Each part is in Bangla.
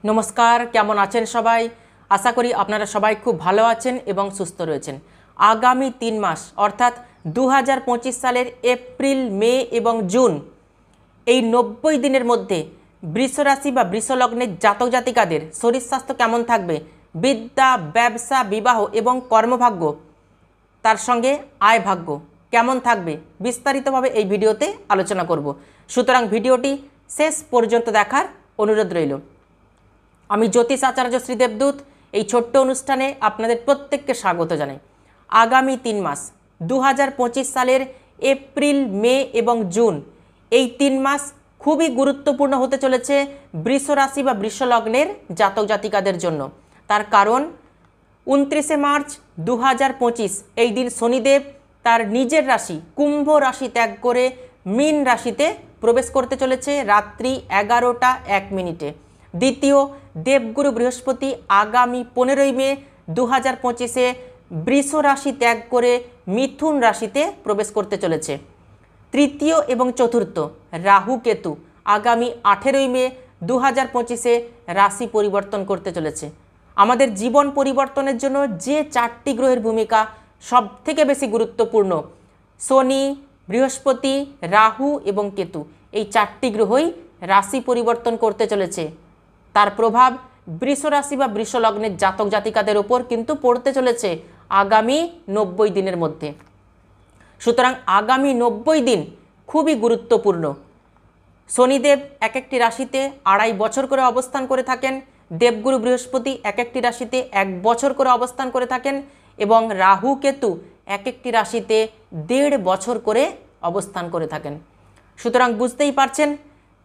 নমস্কার, কেমন আছেন সবাই? আশা করি আপনারা সবাই খুব ভালো আছেন এবং সুস্থ রয়েছেন। আগামী 3 মাস অর্থাৎ 2025 সালের এপ্রিল, মে এবং জুন এই 90 দিনের মধ্যে বৃষ রাশি বা বৃষ লগ্নের জাতক জাতিকাদের শরীর স্বাস্থ্য কেমন থাকবে, বিদ্যা, ব্যবসা, বিবাহ এবং কর্মভাগ্য, তার সঙ্গে আয় ভাগ্য কেমন থাকবে বিস্তারিতভাবে এই ভিডিওতে আলোচনা করব। সুতরাং ভিডিওটি শেষ পর্যন্ত দেখার অনুরোধ রইল। আমি জ্যোতিষ আচার্য শ্রী দেবদূত এই ছোট্ট অনুষ্ঠানে আপনাদের প্রত্যেককে স্বাগত জানাই। আগামী 3 মাস 2025 সালের এপ্রিল, মে এবং জুন এই 3 মাস খুবই গুরুত্বপূর্ণ হতে চলেছে বৃষ রাশি বা বৃষ লগ্নের জাতক জাতিকাদের জন্য। তার কারণ 29শে মার্চ 2025 এই দিন শনিদেব তার নিজের রাশি কুম্ভ রাশি ত্যাগ করে মীন রাশিতে প্রবেশ করতে চলেছে রাত্রি 11টা 1 মিনিটে। দ্বিতীয় দেবগুরু বৃহস্পতি আগামী 15ই মে 2025-এ বৃষ রাশি ত্যাগ করে মিথুন রাশিতে প্রবেশ করতে চলেছে। তৃতীয় এবং চতুর্থ রাহু কেতু আগামী 18ই মে 2025-এ রাশি পরিবর্তন করতে চলেছে। আমাদের জীবন পরিবর্তনের জন্য যে 4টি গ্রহের ভূমিকা সবথেকে বেশি গুরুত্বপূর্ণ, শনি, বৃহস্পতি, রাহু এবং কেতু, এই 4টি গ্রহই রাশি পরিবর্তন করতে চলেছে। তার প্রভাব বৃষ রাশি বা বৃষ লগ্নের জাতক জাতিকাদের ওপর কিন্তু পড়তে চলেছে আগামী 90 দিনের মধ্যে। সুতরাং আগামী 90 দিন খুবই গুরুত্বপূর্ণ। শনিদেব এক একটি রাশিতে 2.5 বছর করে অবস্থান করে থাকেন, দেবগুরু বৃহস্পতি এক একটি রাশিতে 1 বছর করে অবস্থান করে থাকেন এবং রাহু কেতু এক একটি রাশিতে 1.5 বছর করে অবস্থান করে থাকেন। সুতরাং বুঝতেই পারছেন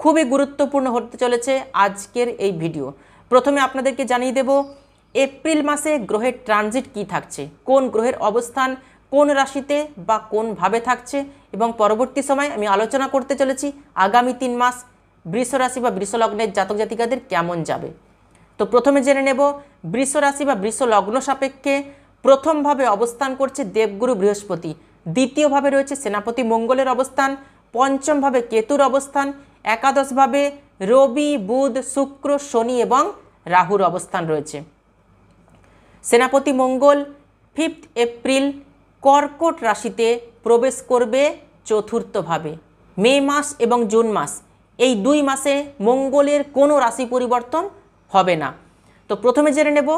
খুবই গুরুত্বপূর্ণ হতে চলেছে আজকের এই ভিডিও। প্রথমে আপনাদেরকে জানিয়ে দেব এপ্রিল মাসে গ্রহের ট্রানজিট কি থাকছে, কোন গ্রহের অবস্থান কোন রাশিতে বা কোনভাবে থাকছে, এবং পরবর্তী সময় আমি আলোচনা করতে চলেছি আগামী 3 মাস বৃষ রাশি বা বৃষ লগ্নের জাতক জাতিকাদের কেমন যাবে। তো প্রথমে জেনে নেব বৃষ রাশি বা বৃষ লগ্ন সাপেক্ষে প্রথমভাবে অবস্থান করছে দেবগুরু বৃহস্পতি, দ্বিতীয়ভাবে রয়েছে সেনাপতি মঙ্গলের অবস্থান, পঞ্চমভাবে কেতুর অবস্থান, একাদশভাবে রবি, বুধ, শুক্র, শনি এবং রাহুর অবস্থান রয়েছে। সেনাপতি মঙ্গল 5 এপ্রিল কর্কট রাশিতে প্রবেশ করবে চতুর্থভাবে। মে মাস এবং জুন মাস এই 2 মাসে মঙ্গলের কোনো রাশি পরিবর্তন হবে না। তো প্রথমে জেনে নেব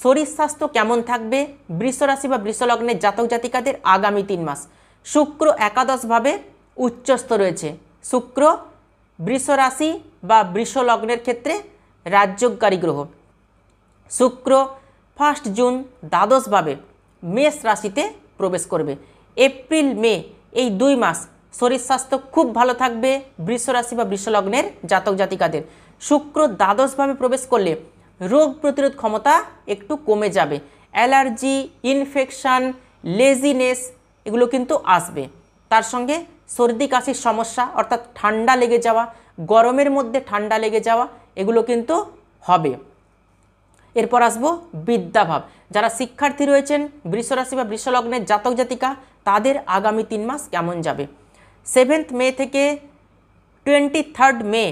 শরীর স্বাস্থ্য কেমন থাকবে বৃষ রাশি বা বৃষ লগ্নের জাতক জাতিকাদের আগামী 3 মাস। শুক্র একাদশভাবে উচ্চস্থ রয়েছে। শুক্র বৃষ রাশি বা বৃষ লগ্নের ক্ষেত্রে রাজ্যকারী গ্রহ। শুক্র 1 জুন দ্বাদশভাবে মেষ রাশিতে প্রবেশ করবে। এপ্রিল, মে এই 2 মাস শরীর স্বাস্থ্য খুব ভালো থাকবে বৃষ রাশি বা বৃষ লগ্নের জাতক জাতিকাদের। শুক্র দ্বাদশভাবে প্রবেশ করলে রোগ প্রতিরোধ ক্ষমতা একটু কমে যাবে, অ্যালার্জি, ইনফেকশান, লেজিনেস এগুলো কিন্তু আসবে। তার সঙ্গে সর্দি কাশির সমস্যা অর্থাৎ ঠান্ডা লেগে যাওয়া, গরমের মধ্যে ঠান্ডা লেগে যাওয়া এগুলো কিন্তু হবে। এরপর আসবো বিদ্যাভাব। যারা শিক্ষার্থী রয়েছেন বৃষ রাশি বা বৃষ লগ্নের জাতক জাতিকা তাদের আগামী 3 মাস কেমন যাবে। 7 মে থেকে 23 মে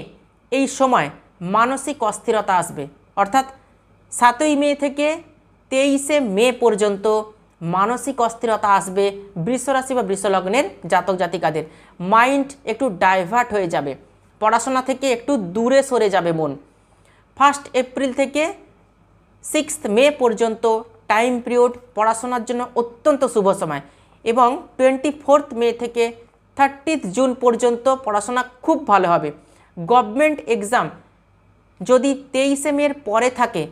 এই সময় মানসিক অস্থিরতা আসবে, অর্থাৎ 7ই মে থেকে 23শে মে পর্যন্ত মানসিক অস্থিরতা আসবে বৃষ রাশি বা বৃষ লগ্নের জাতক জাতিকাদের। মাইন্ড একটু ডাইভার্ট হয়ে যাবে, পড়াশোনা থেকে একটু দূরে সরে যাবে মন। 1 এপ্রিল থেকে 6 মে পর্যন্ত টাইম পিরিয়ড পড়াশোনার জন্য অত্যন্ত শুভ সময়, এবং 24 মে থেকে 30 জুন পর্যন্ত পড়াশোনা খুব ভালো হবে। গভর্নমেন্ট এক্সাম যদি 23শে মের পরে থাকে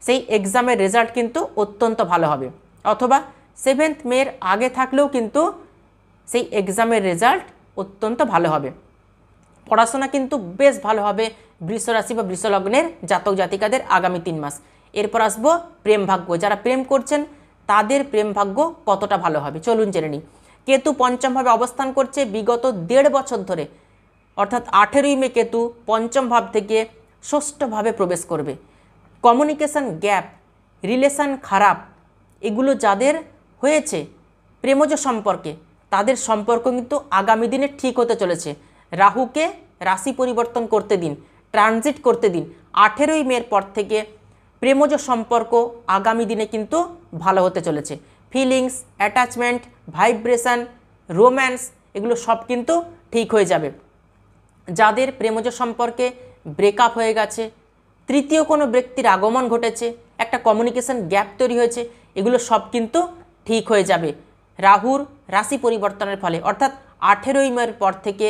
সেই এক্সামের রেজাল্ট কিন্তু অত্যন্ত ভালো হবে, অথবা 7 মের আগে থাকলেও কিন্তু সেই এক্সামের রেজাল্ট অত্যন্ত ভালো হবে। পড়াশোনা কিন্তু বেশ ভালো হবে বৃষ রাশি বা বৃষ লগ্নের জাতক জাতিকাদের আগামী 3 মাস। এরপর আসবো প্রেম ভাগ্য। যারা প্রেম করছেন তাদের প্রেম ভাগ্য কতটা ভালো হবে চলুন জেনে নিই। কেতু পঞ্চমভাবে অবস্থান করছে বিগত 1.5 বছর ধরে, অর্থাৎ 18ই মে কেতু পঞ্চম ভাব থেকে ষষ্ঠভাবে প্রবেশ করবে। কমিউনিকেশান গ্যাপ, রিলেশান খারাপ এগুলো যাদের হয়েছে প্রেমজ সম্পর্কে তাদের সম্পর্ক কিন্তু আগামী দিনে ঠিক হতে চলেছে। রাহুকে রাশি পরিবর্তন করতে দিন, ট্রানজিট করতে দিন। 18ই মের পর থেকে প্রেমজ সম্পর্ক আগামী দিনে কিন্তু ভালো হতে চলেছে। ফিলিংস, অ্যাটাচমেন্ট, ভাইব্রেশন, রোম্যান্স এগুলো সব কিন্তু ঠিক হয়ে যাবে। যাদের প্রেমজ সম্পর্কে ব্রেকআপ হয়ে গেছে, তৃতীয় কোনো ব্যক্তির আগমন ঘটেছে, একটা কমিউনিকেশন গ্যাপ তৈরি হয়েছে, এগুলো সব কিন্তু ঠিক হয়ে যাবে রাহুর রাশি পরিবর্তনের ফলে। অর্থাৎ 18ই মের পর থেকে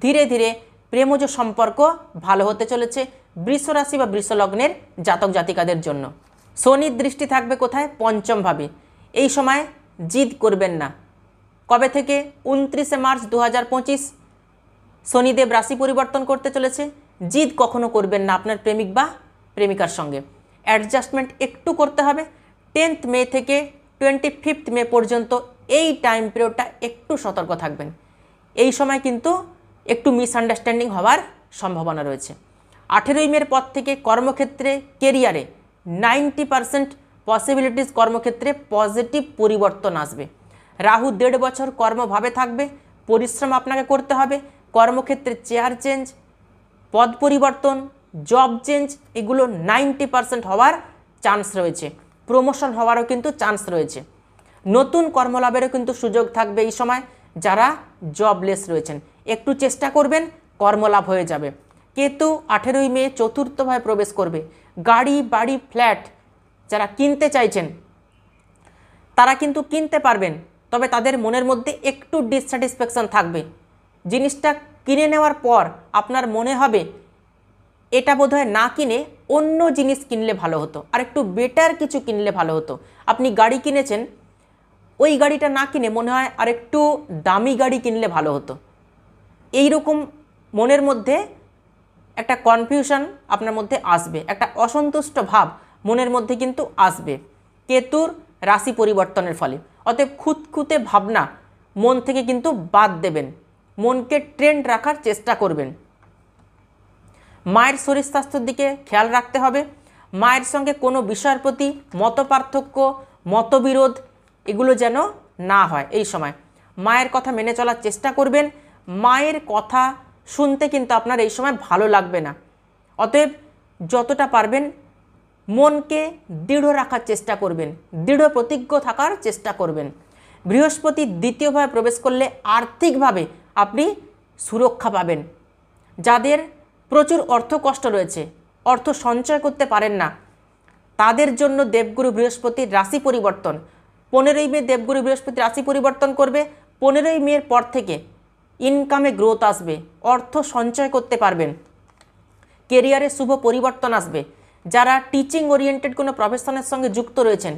ধীরে ধীরে প্রেমজ সম্পর্ক ভালো হতে চলেছে বৃষ রাশি বা বৃষ লগ্নের জাতক জাতিকাদের জন্য। শনির দৃষ্টি থাকবে কোথায়? পঞ্চম ভাবে। এই সময় জিদ করবেন না। কবে থেকে? 29শে মার্চ 2025 শনিদেব রাশি পরিবর্তন করতে চলেছে। জিদ কখনো করবেন না আপনার প্রেমিক বা প্রেমিকার সঙ্গে। অ্যাডজাস্টমেন্ট একটু করতে হবে। 10th মে থেকে 25th মে পর্যন্ত এই টাইম পিরিয়ডটা একটু সতর্ক থাকবেন। এই সময় কিন্তু একটু মিসআন্ডারস্ট্যান্ডিং হওয়ার সম্ভাবনা রয়েছে। 18ই মের পর থেকে কর্মক্ষেত্রে, কেরিয়ারে 90% পসিবিলিটিস কর্মক্ষেত্রে পজিটিভ পরিবর্তন আসবে। রাহু 1.5 বছর কর্মভাবে থাকবে, পরিশ্রম আপনাকে করতে হবে। কর্মক্ষেত্রে চেয়ার চেঞ্জ, পদ পরিবর্তন, জব চেঞ্জ এগুলো 90% হওয়ার চান্স রয়েছে। প্রমোশন হওয়ারও কিন্তু চান্স রয়েছে। নতুন কর্মলাভেরও কিন্তু সুযোগ থাকবে এই সময়। যারা জবলেস রয়েছেন একটু চেষ্টা করবেন, কর্মলাভ হয়ে যাবে। কেতু 18ই মে চতুর্থভাবে প্রবেশ করবে। গাড়ি, বাড়ি, ফ্ল্যাট যারা কিনতে চাইছেন তারা কিন্তু কিনতে পারবেন, তবে তাদের মনের মধ্যে একটু ডিসস্যাটিসফ্যাকশন থাকবে। জিনিসটা কিনে নেওয়ার পর আপনার মনে হবে এটা বোধহয় না কিনে অন্য জিনিস কিনলে ভালো হতো, আর একটু বেটার কিছু কিনলে ভালো হতো। আপনি গাড়ি কিনেছেন, ওই গাড়িটা না কিনে মনে হয় আর একটু দামি গাড়ি কিনলে ভালো হতো। এই রকম মনের মধ্যে একটা কনফিউশন আপনার মধ্যে আসবে, একটা অসন্তুষ্ট ভাব মনের মধ্যে কিন্তু আসবে কেতুর রাশি পরিবর্তনের ফলে। অতএব খুঁতখুঁতে ভাবনা মন থেকে কিন্তু বাদ দেবেন, মনকে ট্রেন্ড রাখার চেষ্টা করবেন। মায়ের শরীর স্বাস্থ্যের দিকে খেয়াল রাখতে হবে। মায়ের সঙ্গে কোনো বিষয়ের প্রতি মতপার্থক্য, মতবিরোধ এগুলো যেন না হয়। এই সময় মায়ের কথা মেনে চলার চেষ্টা করবেন। মায়ের কথা শুনতে কিন্তু আপনার এই সময় ভালো লাগবে না। অতএব যতটা পারবেন মনকে দৃঢ় রাখার চেষ্টা করবেন, দৃঢ় প্রতিজ্ঞ থাকার চেষ্টা করবেন। বৃহস্পতি দ্বিতীয়ভাবে প্রবেশ করলে আর্থিকভাবে আপনি সুরক্ষা পাবেন। যাদের প্রচুর অর্থ কষ্ট রয়েছে, অর্থ সঞ্চয় করতে পারেন না, তাদের জন্য দেবগুরু বৃহস্পতির রাশি পরিবর্তন। 15ই মে দেবগুরু বৃহস্পতি রাশি পরিবর্তন করবে। 15ই মের পর থেকে ইনকামে গ্রোথ আসবে, অর্থ সঞ্চয় করতে পারবেন, কেরিয়ারে শুভ পরিবর্তন আসবে। যারা টিচিং ওরিয়েন্টেড কোনো প্রফেশনের সঙ্গে যুক্ত রয়েছেন,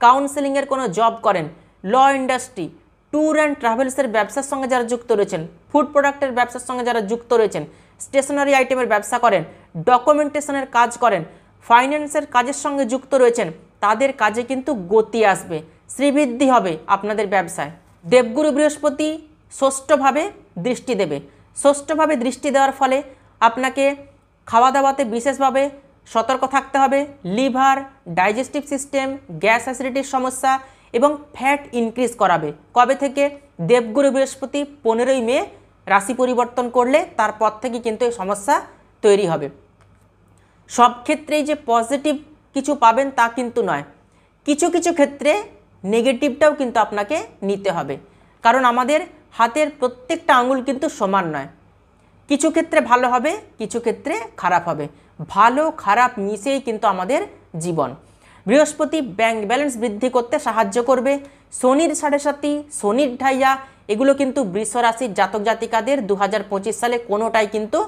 কাউন্সেলিংয়ের কোনো জব করেন, ল ইন্ডাস্ট্রি, ট্যুর অ্যান্ড ট্রাভেলসের ব্যবসার সঙ্গে যারা যুক্ত রয়েছেন, ফুড প্রোডাক্টের ব্যবসার সঙ্গে যারা যুক্ত রয়েছেন, স্টেশনারি আইটেমের ব্যবসা করেন, ডকুমেন্টেশনের কাজ করেন, ফাইন্যান্সের কাজের সঙ্গে যুক্ত রয়েছেন, তাদের কাজে কিন্তু গতি আসবে, শ্রীবৃদ্ধি হবে আপনাদের ব্যবসায়। দেবগুরু বৃহস্পতি ষষ্ঠভাবে দৃষ্টি দেবে। ষষ্ঠভাবে দৃষ্টি দেওয়ার ফলে আপনাকে খাওয়া দাওয়াতে বিশেষভাবে সতর্ক থাকতে হবে। লিভার, ডাইজেস্টিভ সিস্টেম, গ্যাস অ্যাসিডিটির সমস্যা এবং ফ্যাট ইনক্রিজ করাবে। কবে থেকে? দেবগুরু বৃহস্পতি 15ই মে রাশি পরিবর্তন করলে তারপর থেকে কিন্তু এই সমস্যা তৈরি হবে। সব ক্ষেত্রেই যে পজিটিভ কিছু পাবেন তা কিন্তু নয়, কিছু কিছু ক্ষেত্রে নেগেটিভটাও কিন্তু আপনাকে নিতে হবে, কারণ আমাদের হাতের প্রত্যেকটা আঙুল কিন্তু সমান নয়। কিছু ক্ষেত্রে ভালো হবে, কিছু ক্ষেত্রে খারাপ হবে। ভালো খারাপ মিশিয়েই কিন্তু আমাদের জীবন। বৃহস্পতি ব্যাংক ব্যালেন্স বৃদ্ধি করতে সাহায্য করবে। শনির 7.5, শনির ঢাইয়া এগুলো কিন্তু বৃষ রাশির জাতক জাতিকাদের 2025 সালে কোনোটাই কিন্তু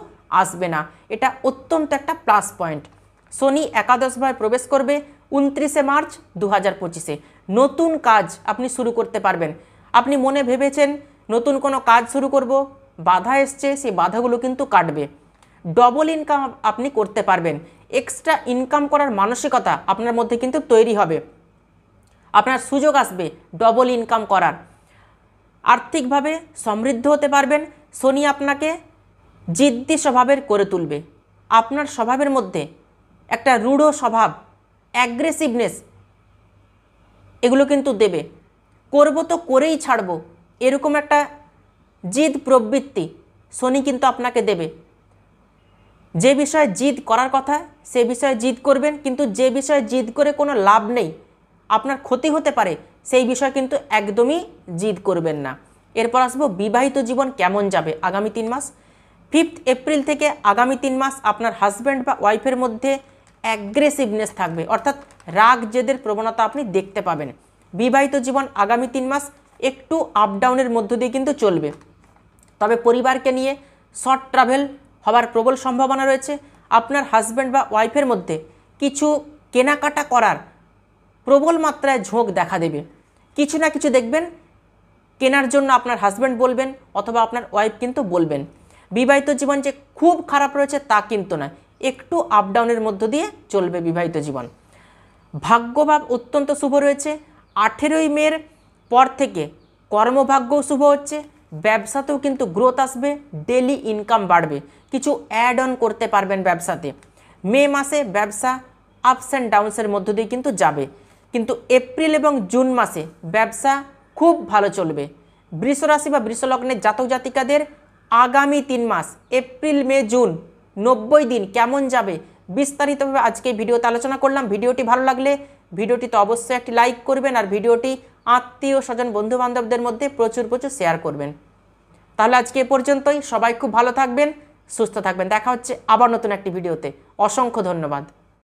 আসবে না। এটা অত্যন্ত একটা প্লাস পয়েন্ট। শনি একাদশভাবে প্রবেশ করবে 29শে মার্চ 2025-এ। নতুন কাজ আপনি শুরু করতে পারবেন। আপনি মনে ভেবেছেন নতুন কোনো কাজ শুরু করব, বাধা এসছে, সেই বাধাগুলো কিন্তু কাটবে। ডবল ইনকাম আপনি করতে পারবেন। এক্সট্রা ইনকাম করার মানসিকতা আপনার মধ্যে কিন্তু তৈরি হবে। আপনার সুযোগ আসবে ডবল ইনকাম করার। আর্থিকভাবে সমৃদ্ধ হতে পারবেন। শনি আপনাকে জিদ্দি স্বভাবের করে তুলবে। আপনার স্বভাবের মধ্যে একটা রূঢ় স্বভাব, অ্যাগ্রেসিভনেস এগুলো কিন্তু দেবে। করব তো করেই ছাড়বো, এরকম একটা জিদ প্রবৃত্তি শনি কিন্তু আপনাকে দেবে। যে বিষয়ে জিদ করার কথা সে বিষয়ে জিদ করবেন, কিন্তু যে বিষয়ে জিদ করে কোনো লাভ নেই, আপনার ক্ষতি হতে পারে, সেই বিষয়ে কিন্তু একদমই জিদ করবেন না। এরপর আসবো বিবাহিত জীবন কেমন যাবে আগামী 3 মাস। 5 এপ্রিল থেকে আগামী 3 মাস আপনার হাজব্যান্ড বা ওয়াইফের মধ্যে অ্যাগ্রেসিভনেস থাকবে, অর্থাৎ রাগ জেদের প্রবণতা আপনি দেখতে পাবেন। বিবাহিত জীবন আগামী 3 মাস একটু আপ ডাউনের মধ্য দিয়ে কিন্তু চলবে, তবে পরিবারকে নিয়ে শর্ট ট্রাভেল হবার প্রবল সম্ভাবনা রয়েছে। আপনার হাজব্যান্ড বা ওয়াইফের মধ্যে কিছু কেনাকাটা করার প্রবল মাত্রায় ঝোঁক দেখা দেবে। কিছু না কিছু দেখবেন কেনার জন্য আপনার হাজব্যান্ড বলবেন অথবা আপনার ওয়াইফ কিন্তু বলবেন। বিবাহিত জীবন যে খুব খারাপ রয়েছে তা কিন্তু নয়, একটু আপ ডাউনের মধ্য দিয়ে চলবে বিবাহিত জীবন। ভাগ্যভাব অত্যন্ত শুভ রয়েছে। 18ই মের পর থেকে কর্মভাগ্যও শুভ হচ্ছে, ব্যবসাতেও কিন্তু গ্রোথ আসবে, ডেলি ইনকাম বাড়বে, কিছু অ্যাড অন করতে পারবেন ব্যবসাতে। মে মাসে ব্যবসা আপস অ্যান্ড ডাউনসের মধ্য দিয়ে কিন্তু যাবে, কিন্তু এপ্রিল এবং জুন মাসে ব্যবসা খুব ভালো চলবে। বৃষরাশি বা বৃষলগ্নের জাতক জাতিকাদের আগামী 3 মাস এপ্রিল মে জুন 90 দিন কেমন যাবে বিস্তারিতভাবে আজকে ভিডিওতে আলোচনা করলাম। ভিডিওটি ভালো লাগলে ভিডিওটিতে অবশ্যই একটি লাইক করবেন আর ভিডিওটি আত্মীয় স্বজন বন্ধু বান্ধবদের মধ্যে প্রচুর শেয়ার করবেন। তাহলে আজকে এ পর্যন্তই, সবাই খুব ভালো থাকবেন, সুস্থ থাকবেন, দেখা হচ্ছে আবার নতুন একটি ভিডিওতে। অসংখ্য ধন্যবাদ।